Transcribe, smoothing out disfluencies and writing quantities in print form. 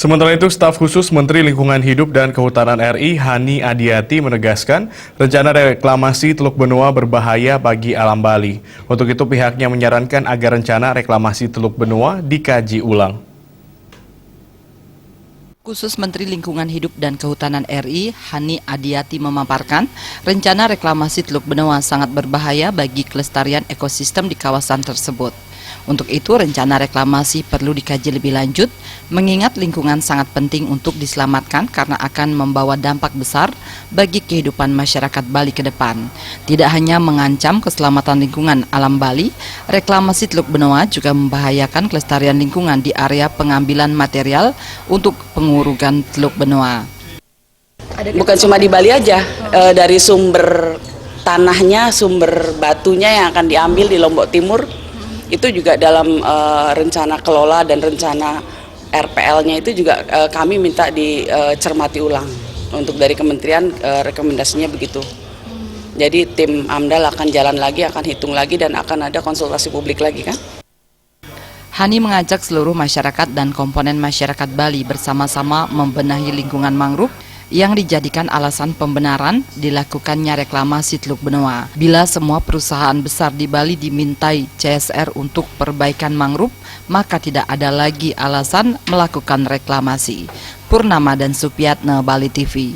Sementara itu, staf khusus Menteri Lingkungan Hidup dan Kehutanan RI, Hani Adiati, menegaskan rencana reklamasi Teluk Benoa berbahaya bagi alam Bali. Untuk itu, pihaknya menyarankan agar rencana reklamasi Teluk Benoa dikaji ulang. Khusus Menteri Lingkungan Hidup dan Kehutanan RI, Hani Adiati memaparkan, rencana reklamasi Teluk Benoa sangat berbahaya bagi kelestarian ekosistem di kawasan tersebut. Untuk itu, rencana reklamasi perlu dikaji lebih lanjut, mengingat lingkungan sangat penting untuk diselamatkan karena akan membawa dampak besar bagi kehidupan masyarakat Bali ke depan. Tidak hanya mengancam keselamatan lingkungan alam Bali, reklamasi Teluk Benoa juga membahayakan kelestarian lingkungan di area pengambilan material untuk pengurugan Teluk Benoa. Bukan cuma di Bali aja, dari sumber tanahnya, sumber batunya yang akan diambil di Lombok Timur, itu juga dalam rencana kelola dan rencana RPL-nya itu juga kami minta dicermati ulang. Untuk dari kementerian rekomendasinya begitu. Jadi tim AMDAL akan jalan lagi, akan hitung lagi, dan akan ada konsultasi publik lagi kan. Hani mengajak seluruh masyarakat dan komponen masyarakat Bali bersama-sama membenahi lingkungan mangrove yang dijadikan alasan pembenaran dilakukannya reklamasi Teluk Benoa. Bila semua perusahaan besar di Bali dimintai CSR untuk perbaikan mangrove, maka tidak ada lagi alasan melakukan reklamasi. Purnama dan Supiatna, Bali TV.